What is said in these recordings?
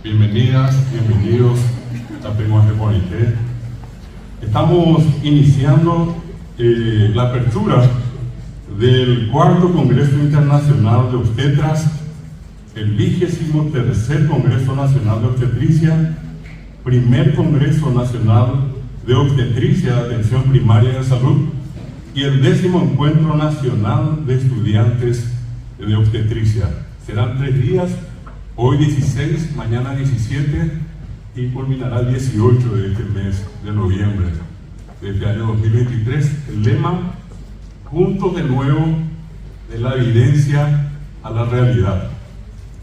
Bienvenidas, bienvenidos a Primos de Bonité. Estamos iniciando la apertura del cuarto Congreso Internacional de Obstetras, el 23º Congreso Nacional de Obstetricia, primer Congreso Nacional de Obstetricia de Atención Primaria de Salud y el 10º Encuentro Nacional de Estudiantes de Obstetricia. Serán 3 días, hoy 16, mañana 17 y culminará el 18 de este mes de noviembre de este año 2023. El lema: puntos de nuevo de la evidencia a la realidad.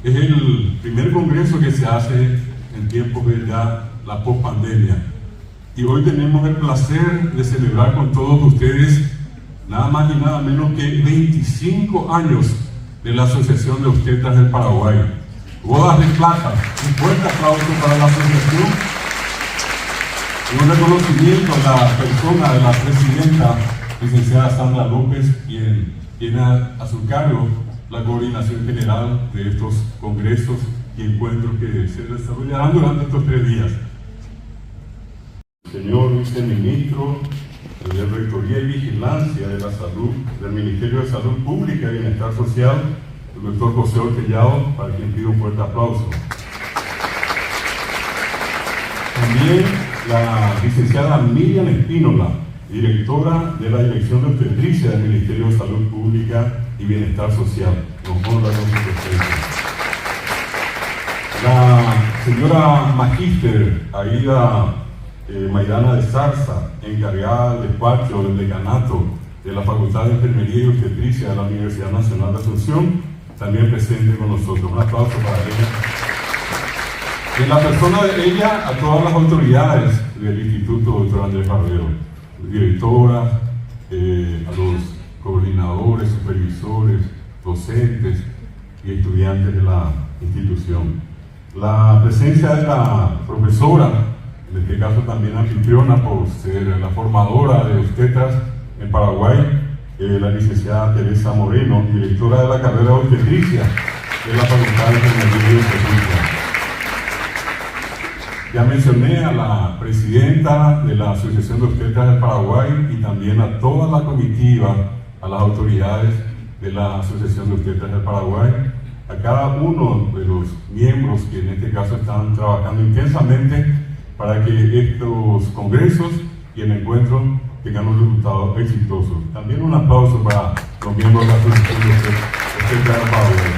Es el primer congreso que se hace en tiempos de ya la pospandemia. Y hoy tenemos el placer de celebrar con todos ustedes nada más y nada menos que 25 años de la Asociación de Obstetras del Paraguay. Bodas de plata, un fuerte aplauso para la asociación y un reconocimiento a la persona de la presidenta, licenciada Sandra López, quien tiene a su cargo la coordinación general de estos congresos y encuentros que se desarrollarán durante estos 3 días. Señor viceministro de Rectoría y Vigilancia de la Salud del Ministerio de Salud Pública y Bienestar Social, el doctor José Ortellado, para quien pido un fuerte aplauso. También la licenciada Miriam Espínola, directora de la Dirección de Obstetricia del Ministerio de Salud Pública y Bienestar Social. Nos honra con su presencia. La señora magíster Aida Maidana de Zarza, encargada del despacho del decanato de la Facultad de Enfermería y Obstetricia de la Universidad Nacional de Asunción, también presente con nosotros. Un aplauso para ella. En la persona de ella, a todas las autoridades del Instituto, doctor Andrés Barbero, directora, a los coordinadores, supervisores, docentes y estudiantes de la institución. La presencia de la profesora, en este caso también anfitriona por ser la formadora de obstetras en Paraguay, la licenciada Teresa Moreno, directora de la carrera de obstetricia de la Facultad de Enfermería y Obstetricia. Ya mencioné a la presidenta de la Asociación de Obstetras del Paraguay y también a toda la comitiva, a las autoridades de la Asociación de Obstetras del Paraguay, a cada uno de los miembros que en este caso están trabajando intensamente para que estos congresos y el encuentro tengan un resultado exitoso. También un aplauso para los miembros de la Asociación de Obstetras del Paraguay.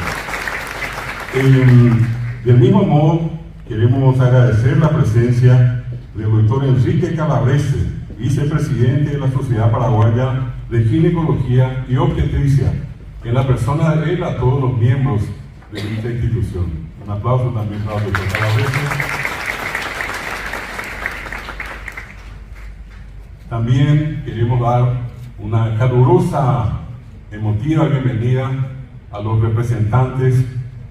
Del mismo modo, queremos agradecer la presencia del doctor Enrique Calabrese, vicepresidente de la Sociedad Paraguaya de Ginecología y Obstetricia, en la persona de él a todos los miembros de esta institución. Un aplauso también para el doctor Calabrese. También queremos dar una calurosa, emotiva bienvenida a los representantes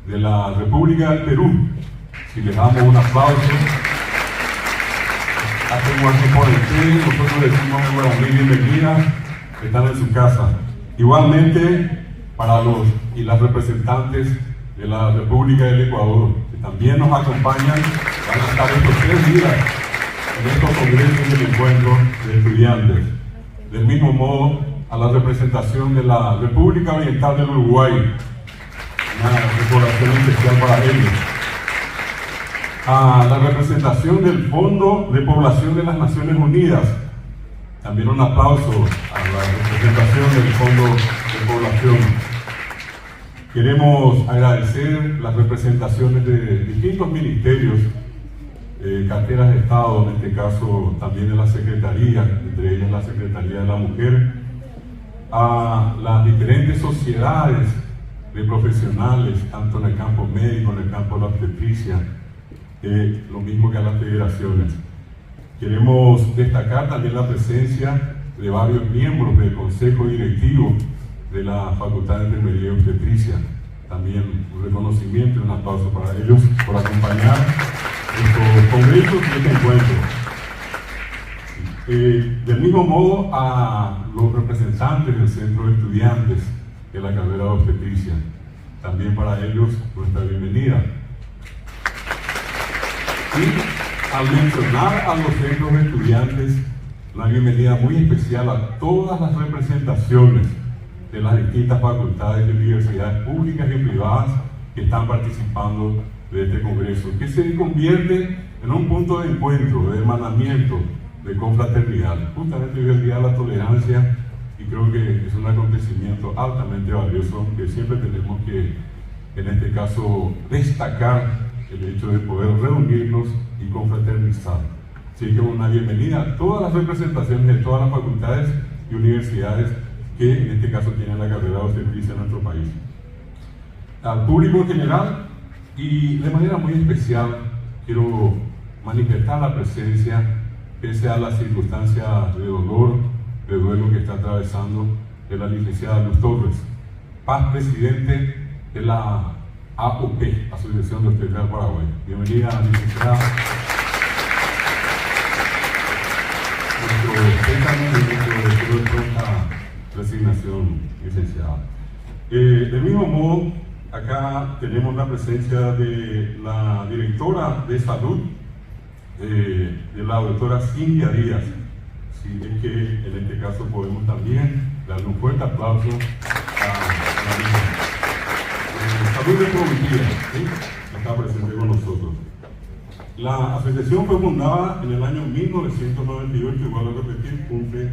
de la República del Perú. Si les damos un aplauso, hacemos por el nosotros decimos muy bienvenida, están en su casa. Igualmente para los y las representantes de la República del Ecuador, que también nos acompañan, van a estar estos 3 días en estos congresos del encuentro de estudiantes. Del mismo modo, a la representación de la República Oriental del Uruguay, una decoración especial para ellos. A la representación del Fondo de Población de las Naciones Unidas, también un aplauso a la representación del Fondo de Población. Queremos agradecer las representaciones de distintos ministerios, carteras de Estado, en este caso también de la Secretaría, entre ellas la Secretaría de la Mujer, a las diferentes sociedades de profesionales, tanto en el campo médico, en el campo de la obstetricia, lo mismo que a las federaciones. Queremos destacar también la presencia de varios miembros del Consejo Directivo de la Facultad de Enfermería y Obstetricia. También un reconocimiento y un aplauso para ellos por acompañar estos congresos y este encuentro. Del mismo modo, a los representantes del Centro de Estudiantes de la carrera de obstetricia, también para ellos nuestra bienvenida. Y al mencionar a los centros de estudiantes, una bienvenida muy especial a todas las representaciones de las distintas facultades y universidades públicas y privadas que están participando de este congreso, que se convierte en un punto de encuentro, de hermanamiento, de confraternidad. Justamente hoy es el Día de la Tolerancia y creo que es un acontecimiento altamente valioso que siempre tenemos que, en este caso, destacar el hecho de poder reunirnos y confraternizar. Así que una bienvenida a todas las representaciones de todas las facultades y universidades que en este caso tienen la carrera obstetricia en nuestro país. Al público en general y de manera muy especial quiero manifestar la presencia, pese a las circunstancias de dolor, de duelo que está atravesando, de la licenciada Luz Torres, Paz, presidente de la AOP, Asociación de Obstetras del Paraguay. Bienvenida, licenciada. Nuestro pronta resignación, licenciada. Del mismo modo, acá tenemos la presencia de la directora de salud, de la doctora Cintia Díaz. Sí, es que en este caso podemos también darle un fuerte aplauso a la misma. Salud Reproductiva, ¿sí? Está presente con nosotros. La asociación fue fundada en el año 1998, igual a repetir, cumple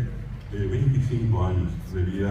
25 años de vida.